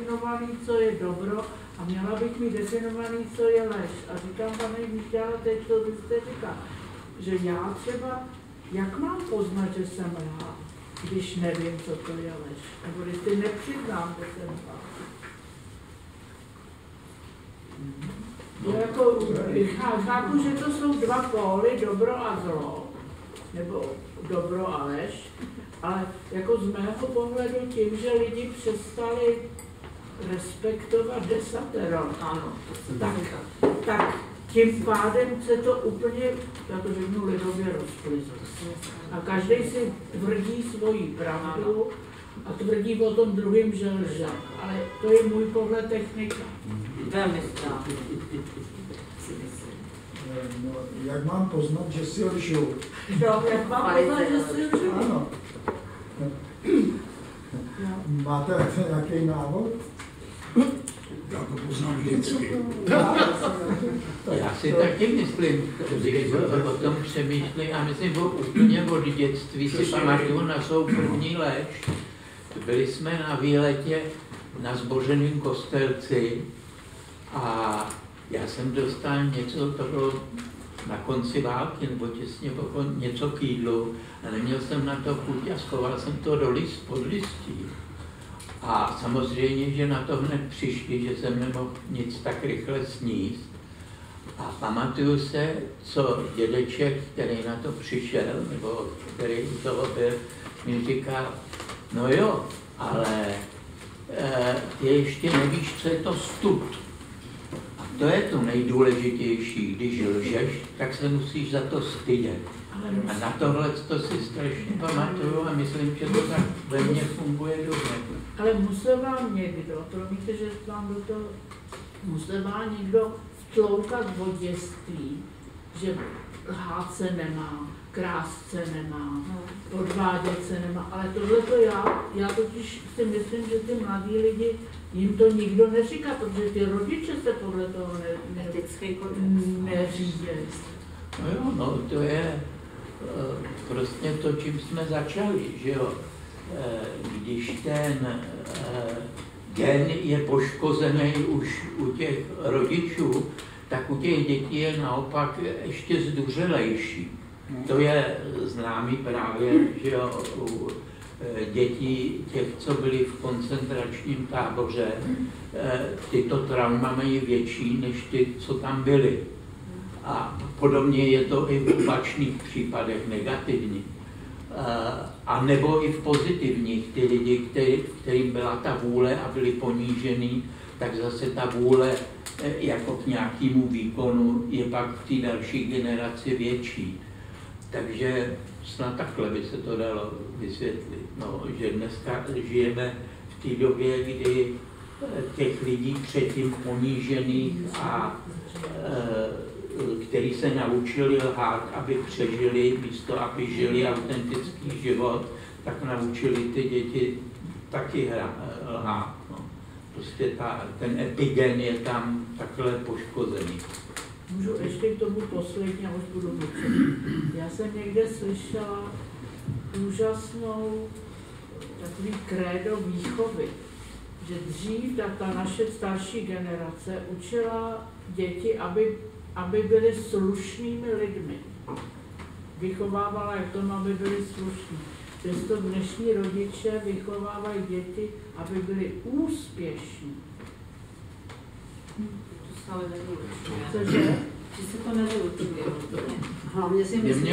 definovaný, co je dobro, a měla bych mít definovaný, co je lež. A říkám, pane Míšťále, teď to vy jste říká, že já třeba, jak mám poznat, že jsem lhal, když nevím, co to je lež? Nebo když si nepřiznám, že jsem lhal. Jako, chápu, že to jsou dva póly, dobro a zlo, nebo dobro a lež, ale jako z mého pohledu tím, že lidi přestali respektovat desatero, ano, tak tím pádem se to úplně, já to řeknu lidově, rozplizlo. A každý si tvrdí svoji pravdu a tvrdí o tom druhým, že lže. Ale to je můj pohled technika. Velmi správně. No, jak mám poznat, že si lžu? No, jak mám poznat, že si lžu? Ano. Máte nějaký návod? Já to poznám vždycky. Já si taky myslím, když o tom přemýšlím, a myslím, že úplně od dětství si pamatuju na svou první lež. Byli jsme na výletě na Zbořeném Kostelci a já jsem dostal něco, to bylo na konci války, nebo těsně něco k jídlu a neměl jsem na to chuť a schoval jsem to pod listí. A samozřejmě, že na to hned přišli, že jsem nemohl nic tak rychle sníst. A pamatuju se, co dědeček, který na to přišel, nebo který u toho byl, mi říkal, no jo, ale ty ještě nevíš, co je to stud. A to je to nejdůležitější, když lžeš, tak se musíš za to stydět. A na tohle to si strašně pamatuju a myslím, že to tak ve mně funguje dobře. Ale musel vám někdo, promiňte, že vám do toho, musel vám někdo vtloukat od dětství, že lhát se nemá, krást se nemá, podvádět se nemá, ale tohleto já totiž si myslím, že ty mladí lidi, jim to nikdo neříká, protože ty rodiče se podle toho neřídí. No jo, no to je prostě to, čím jsme začali, že jo. Když ten gen je poškozený už u těch rodičů, tak u těch dětí je naopak ještě zduřelejší. To je známý právě, že jo, u dětí těch, co byli v koncentračním táboře, tyto trauma mají větší než ty, co tam byli. A podobně je to i v opačných případech negativní. A nebo i v pozitivních, ty lidi, kterým byla ta vůle a byli ponížený, tak zase ta vůle jako k nějakému výkonu je pak v té další generaci větší. Takže snad takhle by se to dalo vysvětlit. No, že dneska žijeme v té době, kdy těch lidí předtím ponížených a který se naučili lhát, aby přežili, místo aby žili autentický život, tak naučili ty děti taky lhát. No. Prostě ten epigen je tam takhle poškozený. Můžu ještě k tomu poslední, a už budu mluvit. Já jsem někde slyšela úžasnou takový krédo výchovy, že dřív ta naše starší generace učila děti, aby byli slušnými lidmi. Vychovávala je k tomu, aby byli slušní. Přesto dnešní rodiče vychovávají děti, aby byli úspěšní. To se ale nevyučuje. Cože? Že se to nevyučuje. Hlavně si myslím,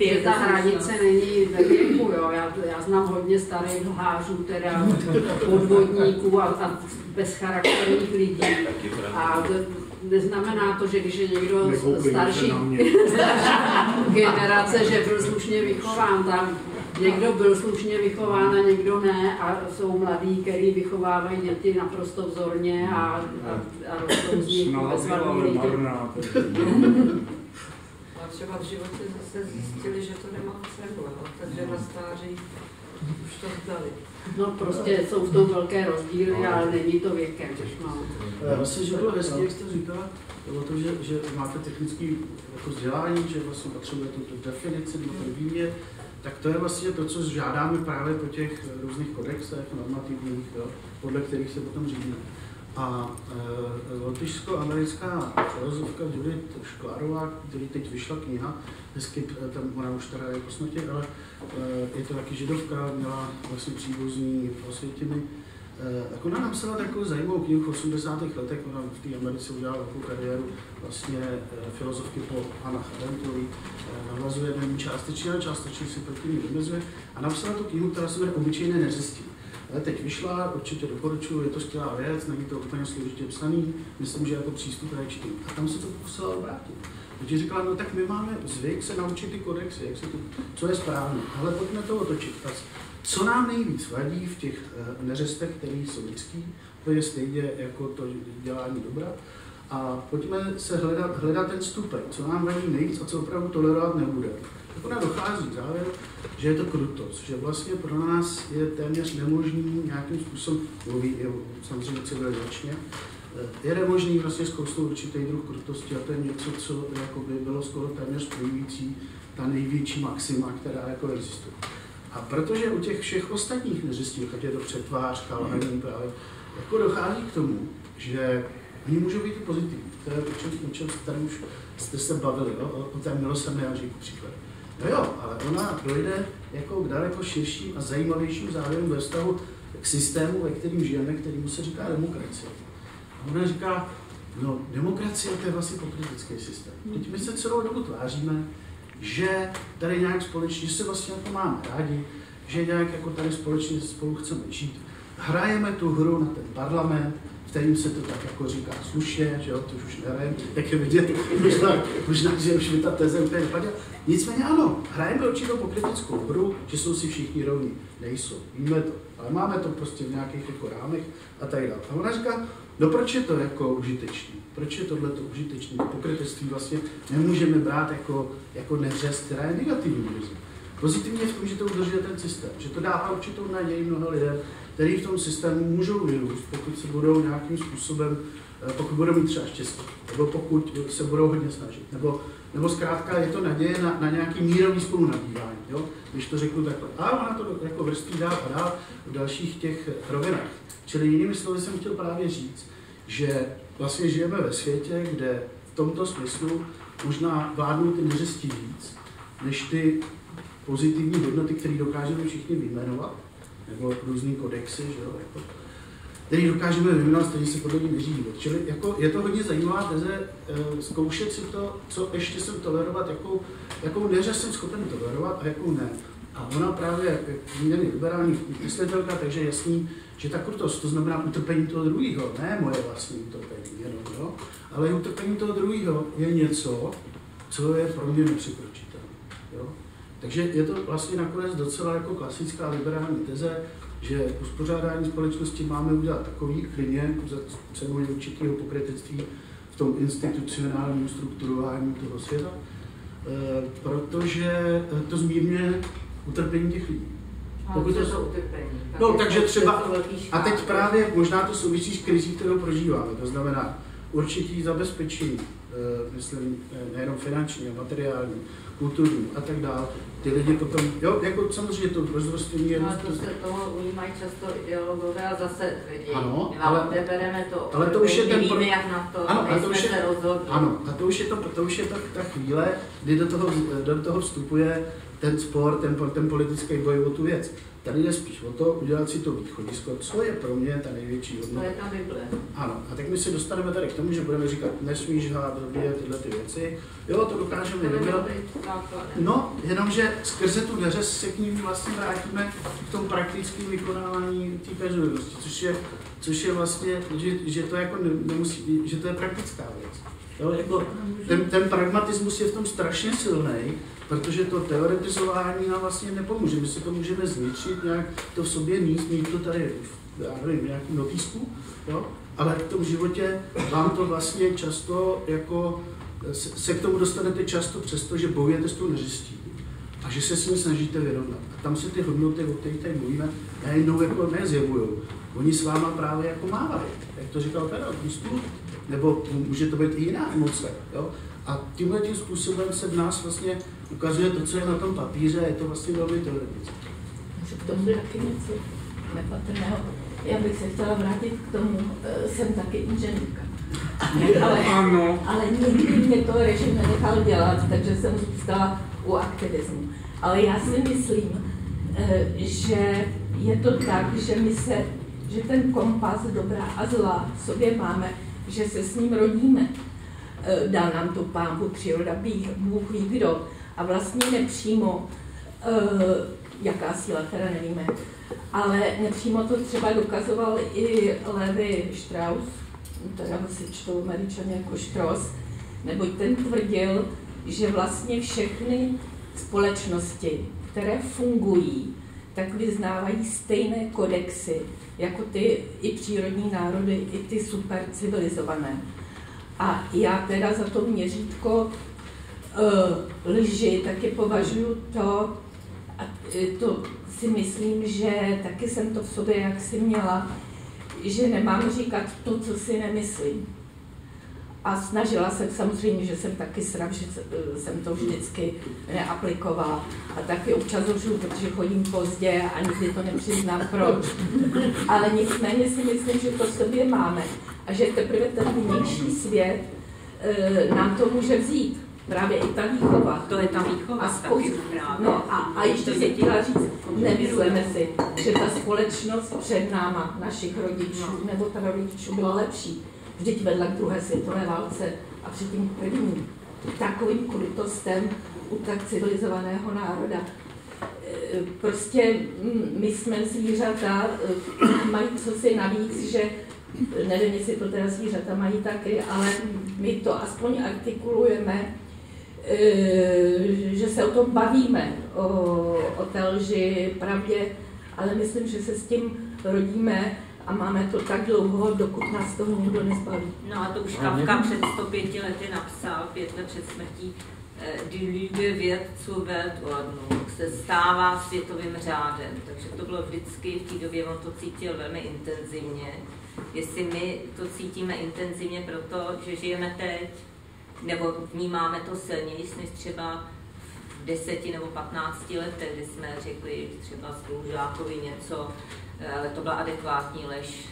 že ta hranice není ve věku. Jo. Já znám hodně starých lhářů, teda podvodníků a bezcharakterních lidí. A neznamená to, že když je někdo starší generace, že byl slušně vychován. Tam někdo byl slušně vychován a někdo ne. A jsou mladí, kteří vychovávají děti naprosto vzorně a rostou z nich bezvadní lidi. A třeba v životě zase zjistili, že to nemá cenu, takže na stáří už to vzdali. No prostě jsou v tom velké rozdíly, ale není to věkem. No. Já myslím, že bylo hezky, jak jste říkala, bylo to, že máte technické jako vzdělání, že vlastně potřebujete tu definici, ten výměr, tak to je vlastně to, co žádáme právě po těch různých kodexech normativních, jo, podle kterých se potom řídíme. A lotyšsko-americká filozofka Judith Šklárová, který teď vyšla kniha, hezky, tam ona už teda je po smrti, ale je to taky židovka, měla vlastně příbuzní osvětiny. Tak ona napsala takovou zajímavou knihu v 80. letech, ona v té Americe udělala velkou kariéru, vlastně filozofky po Hannah Arendtový, navazuje na ní částečně, ale částečně si proti ní vymezuje a napsala tu knihu, která se jmenuje Obyčejné neřesti. Ale teď vyšla, určitě doporučuji, je to skvělá věc, není to úplně složitě psaný, myslím, že jako přístup k čtení. A tam se to pokusila obrátit. Takže říkala, no tak my máme zvyk se naučit ty kodexy, jak se to, co je správně, ale pojďme to otočit. Co nám nejvíc vadí v těch neřestech, které jsou lidský, to je stejně jako to dělání dobra. A pojďme se hledat ten stupeň, co nám vadí nejvíc a co opravdu tolerovat nebude. Tak ona dochází k závěru, že je to krutost, že vlastně pro nás je téměř nemožný nějakým způsobem, mluví samozřejmě civilizačně, je nemožný vlastně zkousnout určitý druh krutosti a to je něco, co jako by bylo skoro téměř spojující ta největší maxima, která jako existuje. A protože u těch všech ostatních neřestí, ať je to přetvář, kalhání právě, jako dochází k tomu, že oni můžou být i pozitivní. To je o čem tady už jste se bavili, jo? O té milosrdné Anží příklad. No jo, ale ona dojde jako k daleko širším a zajímavějším závěrům ve vztahu k systému, ve kterým žijeme, kterému se říká demokracie. A ona říká, no demokracie to je vlastně pokrytecký systém. Teď my se celou dobu tváříme, že tady nějak společně, že se vlastně jako máme rádi, že nějak jako tady společně spolu chceme žít. Hrajeme tu hru na ten parlament, v kterým se to tak jako říká slušně, že jo, to už nevím, jak je vidět, možná, že už mi ta teze úplně nepadla. Nicméně ano, hrajeme určitou pokryteckou hru, že jsou si všichni rovní. Nejsou, víme to, ale máme to prostě v nějakých jako rámech a tak dále. A ona říká, no proč je to jako užitečný? Proč je tohleto užitečné? To pokrytectví vlastně nemůžeme brát jako neřest, která je negativní. Pozitivně je v tom, že to udržuje ten systém, že to dává určitou naději mnoha lidem, kteří v tom systému můžou vyrůst, pokud se budou nějakým způsobem, pokud budou mít třeba štěstí, nebo pokud se budou hodně snažit, nebo zkrátka je to naděje na nějaký mírový spolunabývání, jo? Když to řeknu takhle. A ona to jako vrství dál a dál v dalších těch rovinách. Čili jinými slovy jsem chtěl právě říct, že vlastně žijeme ve světě, kde v tomto smyslu možná vládnou ty neřesti víc, než ty pozitivní hodnoty, které dokážeme všichni vyjmenovat, nebo různý kodexy, že jo, jako, který dokážeme vyjmenovat, který se podle ní neřídí. Čili jako, je to hodně zajímavá teze, zkoušet si to, co ještě jsem tolerovat, jakou neřest jsem schopen tolerovat a jakou ne. A ona právě je liberální myslitelka, takže je jasný, že ta krutost, to znamená utrpení toho druhého, ne moje vlastní utrpení, jenom, jo? Ale utrpení toho druhého je něco, co je pro mě nepřekročitelné. Takže je to vlastně nakonec docela jako klasická liberální teze, že uspořádání společnosti máme udělat takový klidně za cenou určitého pokrytectví v tom institucionálním strukturování toho světa, protože to zmírňuje utrpení těch lidí. No, takže třeba, a teď právě možná to souvisí s krizí, kterou prožíváme, to znamená určitý zabezpečení, myslím, nejenom finanční, materiální, kulturní a tak dále. Ty lidi potom, jo, jako samozřejmě to rozrostlení je... No, to se toho ujímají často ideologové a zase lidi. Ano, odebereme to, ale to už je ten... Víme, jak na to, ano, a to už je, se rozhodli. ano, a to už je ta chvíle, kdy do toho vstupuje ten spor, ten politický boj o tu věc. Tady jde spíš o to, udělat si to východisko, co je pro mě ta největší hodnota. To je ta Bible. Ano, a tak my se dostaneme tady k tomu, že budeme říkat, nesmíš hát, tyhle ty věci. Jo, to dokážeme vydělat. No, jenomže skrze tu neřest se k ním vlastně vrátíme v tom praktickém vykonávání té peřovosti, což je vlastně, že to jako nemusí, že to je praktická věc. Jo, jako ten pragmatismus je v tom strašně silný, protože to teoretizování nám vlastně nepomůže. My si to můžeme zničit, nějak to v sobě mít to tady, já nevím, v nějakým notýsku, jo? Ale v tom životě vám to vlastně často jako, se k tomu dostanete často přesto, že bojujete s tou neřestí a že se s ní snažíte vyrovnat. A tam se ty hodnoty, o kterých tady mluvíme, najednou jako nezjevujou. Oni s váma právě jako mávají, jak to říkal Pedro, nebo může to být i jiná emoce. Jo? A tímhle tím způsobem se v nás vlastně ukazuje to, co je na tom papíře, je to vlastně velmi teoretické. To je taky něco nepatrného. Já bych se chtěla vrátit k tomu, jsem taky inženýrka. Ale nikdy mě to režim nenechal dělat, takže jsem zůstala u aktivismu. Ale já si myslím, že je to tak, že ten kompas dobra a zla v sobě máme, že se s ním rodíme. Dal nám tu Pán Bůh, příroda, Bůh ví kdo. A vlastně nepřímo, jaká síla, teda nevíme, ale nepřímo to třeba dokazoval i Levi Strauss, teda si čtou Američané jako Strauss, neboť ten tvrdil, že vlastně všechny společnosti, které fungují, tak vyznávají stejné kodexy, jako ty i přírodní národy, i ty super civilizované. A já teda za to měřítko lži taky považuji to, a to si myslím, že taky jsem to v sobě jaksi měla, že nemám říkat to, co si nemyslím. A snažila jsem samozřejmě, že jsem taky srav, že jsem to vždycky neaplikovala. A taky občas lžu, protože chodím pozdě a nikdy to nepřiznám proč. Ale nicméně si myslím, že to v sobě máme. A že teprve ten vnější svět nám to může vzít. Právě i ta výchova. To je ta výchova. A ještě se chtěla říct, nemyslíme si, že ta společnost před náma, našich rodičů nebo prarodičů byla lepší. Vždyť vedla k druhé světové válce a předtím k první. Takovým krutostem u tak civilizovaného národa. Prostě my jsme zvířata, mají cosi navíc, že nevím, jestli to teda zvířata mají taky, ale my to aspoň artikulujeme, že se o tom bavíme, o té lži, pravdě, ale myslím, že se s tím rodíme a máme to tak dlouho, dokud nás toho někdo nezbaví. No a to už Kafka před 105 lety napsal, 5 let před smrtí, Die Lüge wird zur Weltordnung, se stává světovým řádem. Takže to bylo vždycky, v té době on to cítil velmi intenzivně. Jestli my to cítíme intenzivně proto, že žijeme teď, nebo vnímáme to silněji, než třeba v 10 nebo 15 letech, kdy jsme řekli třeba spolužákovi něco, ale to byla adekvátní lež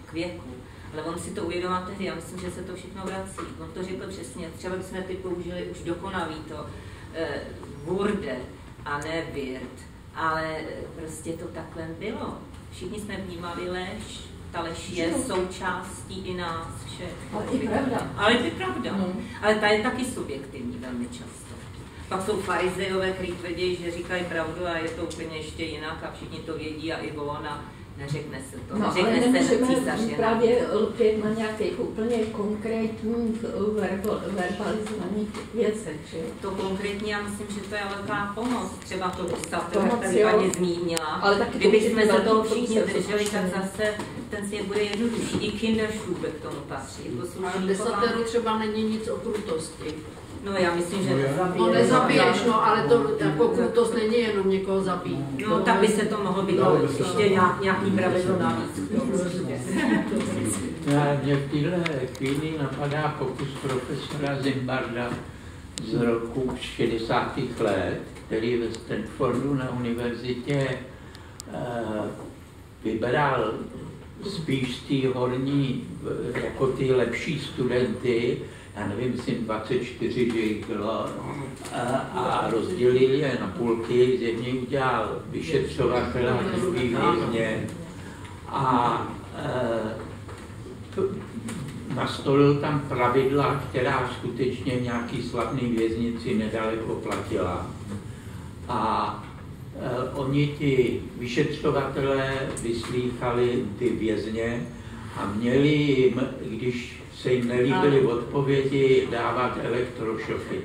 k věku. Ale on si to uvědomil tehdy, já myslím, že se to všechno vrací. On to řekl přesně, třeba bychom teď použili už dokonavý to wurde a ne wird, ale prostě to takhle bylo. Všichni jsme vnímali lež, ta lež je součástí i nás všech. Ale i pravda. Ale je pravda. Ale ta je taky subjektivní velmi často. Pak jsou farizejové, kteří tvrdí, že říkají pravdu a je to úplně ještě jinak a všichni to vědí a i on a neřekne se to. No, ale nemůžeme právě lpět na nějakých úplně konkrétních verbalizovaných věcech. Že? To konkrétně, já myslím, že to je velká pomoc. Třeba to Gustav, jak tady paní zmínila. Kdybychom se toho všichni drželi, tak zase ten svět bude jednodušší. I Kinderstube k tomu patří. Ale v desateru třeba není nic o krutosti. No já myslím, že nezabiješ. No nezabiješ, no, ale to jako krutost není jenom někoho zabít. No tak by se to mohlo být ještě nějaký pravidlo navíc. Mě v téhle chvíli napadá pokus profesora Zimbarda z roku 60. let, který ve Stanfordu na univerzitě vybral spíš ty horní, jako ty lepší studenty, já nevím, myslím 24, že jich bylo, a rozdělili je na půlky, z jedné udělal vyšetřovatele a druhý vězně a nastolil tam pravidla, která skutečně v nějaký slavný věznici nedaleko platila. A oni ti vyšetřovatelé vyslýchali ty vězně a měli jim, když se jim nelíbily odpovědi, dávat elektrošoky.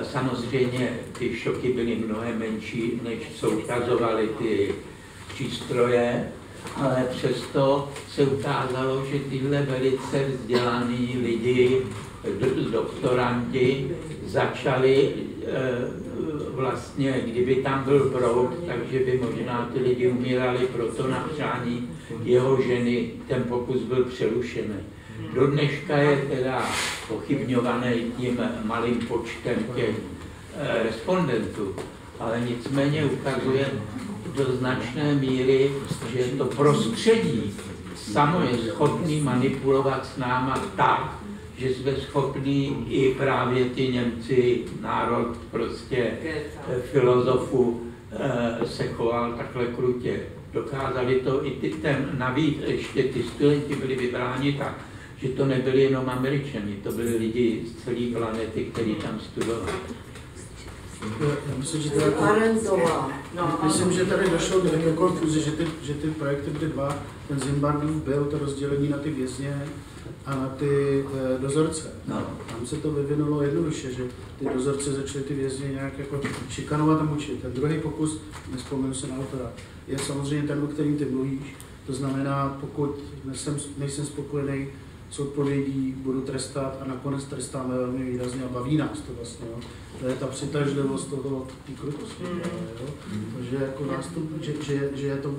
Samozřejmě ty šoky byly mnohem menší, než co ukazovaly ty přístroje, ale přesto se ukázalo, že tyhle velice vzdělaní lidi, doktorandi, začali vlastně, kdyby tam byl proud, takže by možná ty lidi umírali proto na přání jeho ženy, ten pokus byl přerušený. Do dneška je teda pochybňovaný tím malým počtem těch respondentů, ale nicméně ukazuje do značné míry, že to prostředí samo je schopný manipulovat s náma tak, že jsme schopní i právě ty Němci, národ prostě filozofů se choval takhle krutě. Dokázali to i navíc ještě ty studenti byli vybráni tak, že to nebyli jenom Američani, to byli lidi z celé planety, kteří tam studovali. Já myslím, že tady došlo k konfuzi, že ty projekty byly dva. Ten Zimbabwe byl to rozdělení na ty vězně a na ty dozorce. No. Tam se to vyvinulo jednoduše, že ty dozorce začaly ty vězně nějak jako šikanovat a mučit. Ten druhý pokus, nespomenu se na autora, je samozřejmě ten, o kterým ty mluvíš. To znamená, pokud nejsem spokojený s odpovědí, budu trestat a nakonec trestáme velmi výrazně a baví nás to vlastně. Jo. To je ta přitažlivost toho, té krutosti. Takže jako nástup, že je to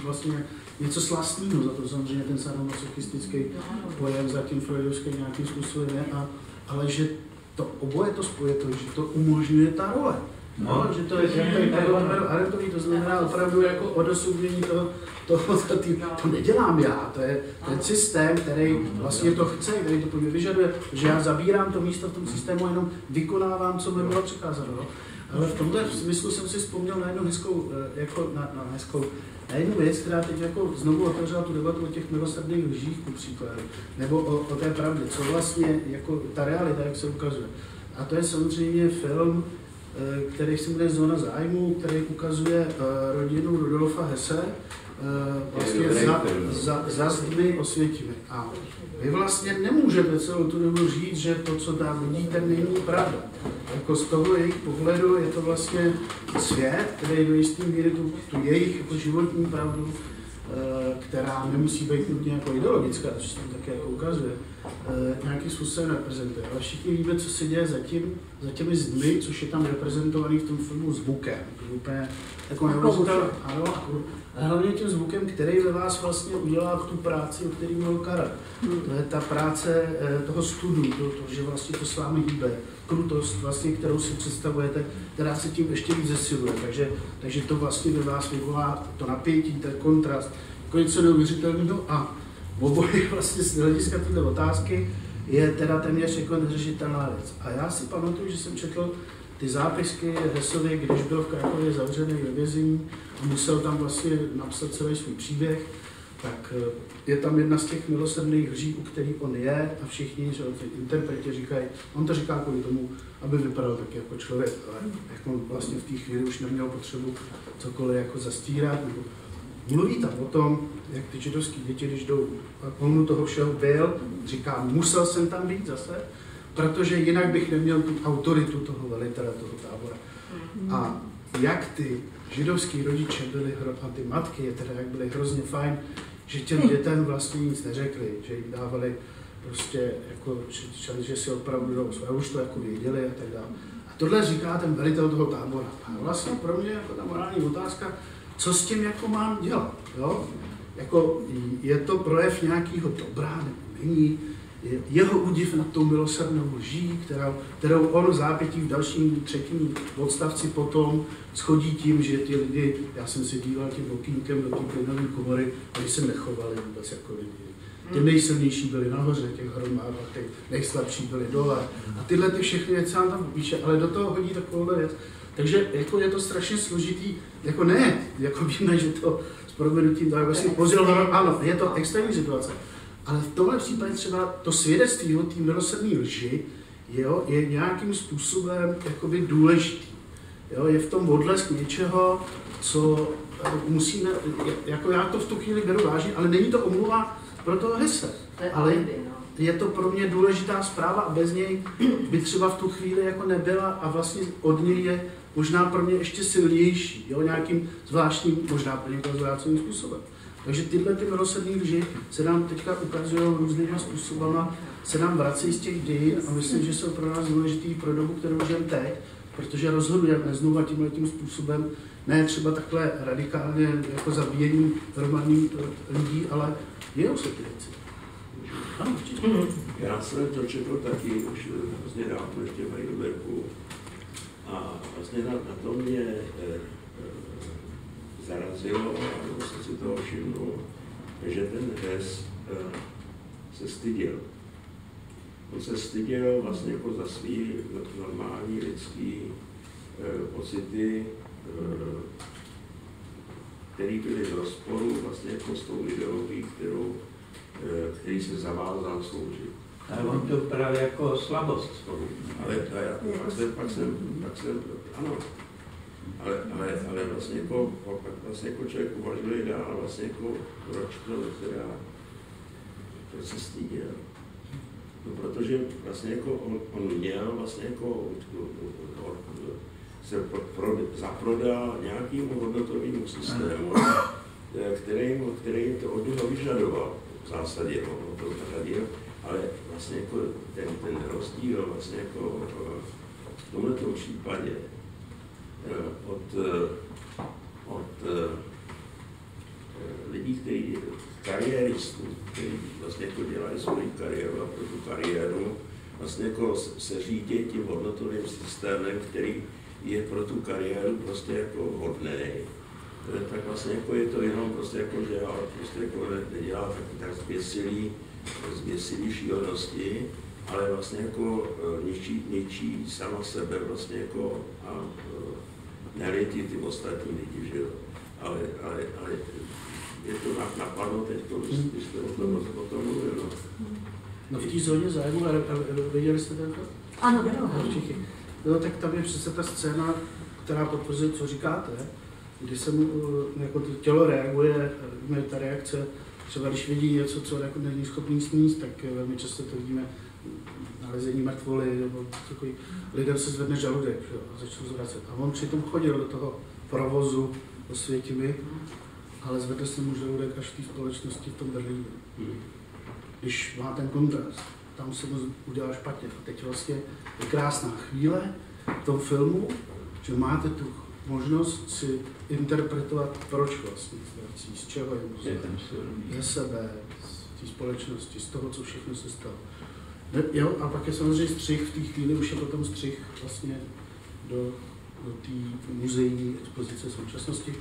vlastně něco slastného, za to samozřejmě ten sadomasochistický pojem zatím freudovský nějakým způsobem je, ale že to oboje to spoje to, že to umožňuje ta role. No, že to je arentový, to znamená opravdu jako odosobnění toho, to nedělám já, to je systém, který vlastně to chce, který to po mě vyžaduje, že já zabírám to místo v tom systému a jenom vykonávám, co mi bylo přikázáno. Ale v tomhle smyslu jsem si vzpomněl na jednu hezkou, na jednu věc, která teď jako znovu otevřela tu debatu o těch milosrdných lžích, ku příkladu, nebo o té pravdě, co vlastně jako ta realita, jak se ukazuje. A to je samozřejmě film, který se jmenuje Zóna zájmu, který ukazuje rodinu Rudolfa Hesse vlastně za zdmi Osvětimi. A vy vlastně nemůžete celou tu dobu říct, že to, co tam vidíte, není pravda. Jako z toho jejich pohledu je to vlastně svět, který do jisté míry tu jejich jako životní pravdu, která nemusí být nutně jako ideologická, což tam také jako ukazuje, nějakým způsobem reprezentuje. Ale všichni víme, co se děje za těmi zdmi, což je tam reprezentovaný v tom filmu zvukem. Úplně jako neuvěřitelné. Ano, a hlavně tím zvukem, který ve vás vlastně udělá tu práci, o který mluvil Karel. To je ta práce toho studu, to, že vlastně to s vámi hýbe. Krutost, vlastně, kterou si představujete, která se tím ještě víc zesiluje. Takže to vlastně ve vás vyvolá to napětí, ten kontrast, jako něco neuvěřitelného a oboje vlastně z hlediska této otázky je teda téměř jako neřešitelná věc. A já si pamatuju, že jsem četl ty zápisky Hessovi, když byl v Krakově zavřený ve vězení a musel tam vlastně napsat celý svůj příběh, tak je tam jedna z těch milosrdných lží, u kterých on je a všichni, že ty interpreti říkají, on to říká kvůli tomu, aby vypadal taky jako člověk, ale jak on vlastně v té chvíli už neměl potřebu cokoliv jako zastírat, nebo mluví tam o tom, jak ty židovský děti, když jdou, a on toho všeho byl, říká, musel jsem tam být zase, protože jinak bych neměl tu autoritu toho velitele, toho tábora. A jak ty židovský rodiče byli, a ty matky, teda jak byly hrozně fajn, že těm dětem vlastně nic neřekli, že jim dávali prostě, jako, že si opravdu jdou své, už to jako věděli a tak dále. A tohle říká ten velitel toho tábora. A vlastně pro mě jako ta morální otázka, co s tím jako mám dělat, jo? Jako, je to projev nějakého dobra, nebo není, jeho údiv nad tou milosrdnou lží, kterou on v zápětí v dalším třetím odstavci potom schodí tím, že ti lidi, já jsem si díval tím okýnkem do té plynové komory, oni se nechovali vůbec jako lidi. Ty nejsilnější byli nahoře těch hromádách, ty nejslabší byli dole. A tyhle ty všechny věci nám tam píše, ale do toho hodí takovouhle věc. Takže jako je to strašně složitý, jako ne, jako víme, že to s proměnutím tak vlastně pozdělalo, ano, je to extrémní situace. Ale v tomhle případě třeba to svědectví o té milosrdné lži je nějakým způsobem jakoby důležitý. Jo, je v tom odlesk něčeho, co musíme, jako já to v tu chvíli beru vážně, ale není to omluva pro toho Hesse. Ale je to pro mě důležitá zpráva a bez něj by třeba v tu chvíli jako nebyla a vlastně od něj je možná pro mě ještě silnější, jo, nějakým zvláštním, možná pro někoho zvláštním způsobem. Takže tyhle ty milosrdné lži se nám teďka ukazují různýma způsobama, se nám vracejí z těch dějin a myslím, že jsou pro nás důležitý pro dobu, kterou žijeme teď, protože rozhodujeme znovu tímhletím způsobem, ne třeba takhle radikálně jako zabíjení hromadných lidí, ale dějou se ty věci. Ano, já jsem to četl taky už hrozně dávno ještě v Heidelbergu. A vlastně na to mě zarazilo, a jsem si toho všimnul, že ten Hess se styděl. On se styděl vlastně jako za svý normální lidský pocity, které byly v rozporu vlastně jako s tou ideologií, který se zavázal sloužit. Ale on to právě jako slabost. Ale pak jsem, ano, ale vlastně jako člověk uvažuje dál, vlastně jako proč se styděl. No, protože vlastně jako on měl vlastně jako se zaprodal nějakému hodnotovému systému, který to od něho vyžadoval. V zásadě on to zařadil, ale vlastně jako ten rozdíl vlastně jako v tomto případě od lidí, kteří kariéristů, kteří vlastně jako dělají svoji kariéru a pro tu kariéru vlastně jako se řídí tím hodnotovým systémem, který je pro tu kariéru prostě jako hodný, tak vlastně jako je to jenom prostě jako, že prostě jako nedělá tak zběsilý šílenosti, ale vlastně jako ničí sama sebe vlastně jako a nelití ty ostatní lidi, že jo. Ale je to napadlo teď, když jste o tom mluvil. No v té zóně zájmu, viděli jste ten film? Ano. Všichni. No tak tam je přece ta scéna, která potvrzuje, co říkáte, kdy se mu jako to tělo reaguje, ta reakce, třeba když vidí něco, co jako není schopný sníst, tak velmi často to vidíme nalezení mrtvoly, nebo takový, lidem se zvedne žaludek, že, a začnou zvracet. A on přitom chodil do toho provozu Osvětimi, ale zvedne se mu žaludek až v té společnosti v tom Berlíně. Když má ten kontrast, tam se mu udělá špatně. A teď vlastně je krásná chvíle v tom filmu, že máte tu možnost si interpretovat, proč vlastně vrací, z čeho je musí, ze sebe, z té společnosti, z toho, co všechno se stalo. Jo, a pak je samozřejmě střih, v té chvíli už je potom střih vlastně do té muzejní expozice současnosti.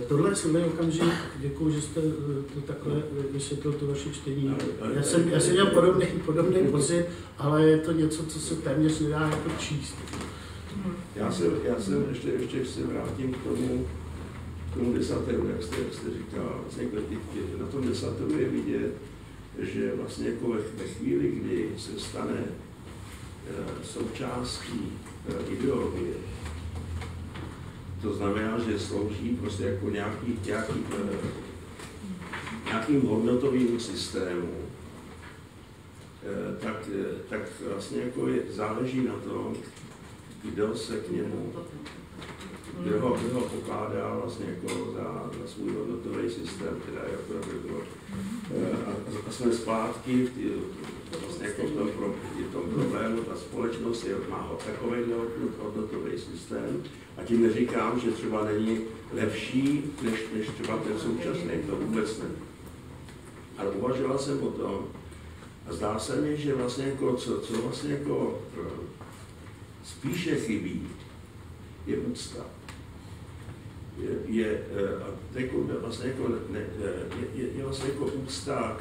Tohle je silný okamžik, děkuji, že jste to takhle vysvětlil to vaše čtení. Já jsem měl podobný pocit, ale je to něco, co se téměř nedá jako číst. Já jsem ještě se vrátím k tomu desateru, jak jste říkal. Vlastně na tom desateru je vidět, že vlastně jako ve chvíli, kdy se stane součástí ideologie, to znamená, že slouží prostě jako nějakým hodnotovým systému, tak vlastně jako záleží na tom, kdo se k němu, kdo ho pokládá vlastně jako za svůj hodnotový systém, teda jako bylo. A jsme zpátky vlastně jako v tom problému, ta společnost má takový hodnotový systém a tím neříkám, že třeba není lepší než třeba ten současný, to vůbec ne. Ale uvažoval jsem o tom a zdá se mi, že vlastně jako, co vlastně jako spíše chybí, je úcta. Je vlastně jako úcta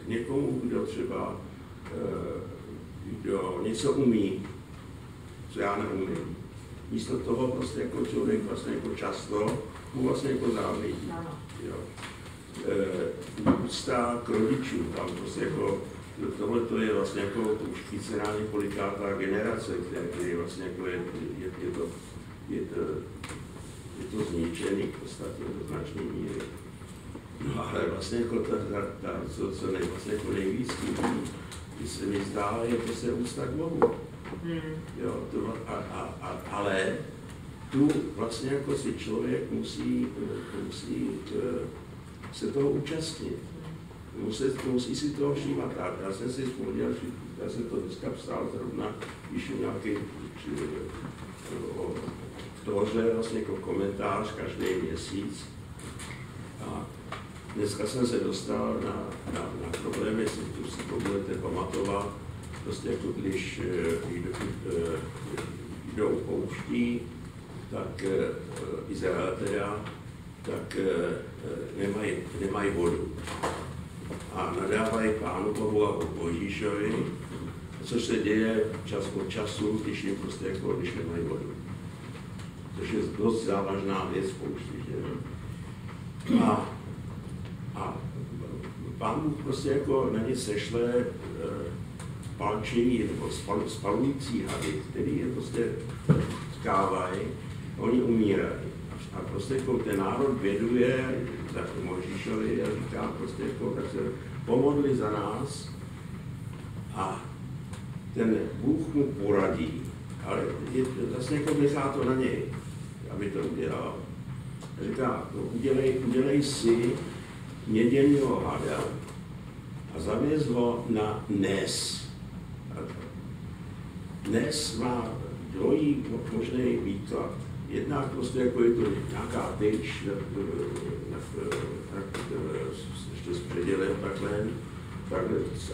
k někomu, kdo třeba kdo něco umí, co já neumím. Místo toho prostě jako člověk vlastně jako často mu vlastně jako závidí. Úcta k rodičům, tam prostě jako tohle to je vlastně jako už vícenáně kolikátá generace, který vlastně jako je to zničený v podstatě do značné míry. No ale vlastně jako co vlastně jako nejvíc se mi zdá, je prostě úcta k Bohu. Jo, ale tu vlastně jako si člověk musí se toho účastnit. Musí si toho všímat. Já jsem si vzpomněl, já jsem to dneska psal zrovna, píšu nějaký že vlastně jako komentář každý měsíc. A dneska jsem se dostal na problém, jestli si to budete pamatovat, prostě jako když jdou pouští, tak Izrael teda, tak nemají vodu. A nadávají Pánu Bohu a Mojžíšovi, což se děje čas od času, když jim prostě jako, když nemají vodu. Což je dost závažná věc v poušti, že? A Pán Bůh prostě jako na ně sešle palčivý nebo spalující hady, který je prostě tkávají, oni umírají. A prostě jako ten národ věduje tak Mojžíšovi a říká prostě jako, tak se pomodli za nás a ten Bůh mu poradí, ale vlastně jako nechá to na něj, aby to udělal. Říká, no, udělej si měděného hada a zavěz ho na nes. Nes má dvojí možný výklad. Jednak prostě jako je to nějaká tyč, ještě s předělem takhle,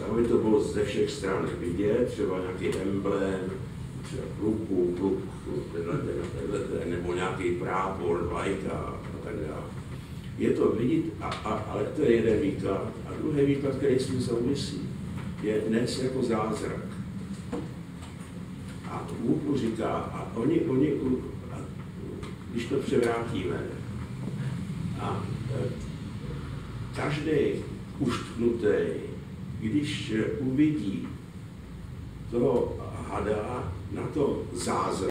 aby to bylo ze všech stran vidět, třeba nějaký emblém, třeba pluk, nebo nějaký prápor, vlajka a tak dále. Je to vidět, ale to je jeden výklad. A druhý výklad, který s tím souvisí, je nes jako zázrak. A Bůh mu říká, a oni když to převrátíme, a každý uštknutý, když uvidí toho hada na to zázrak,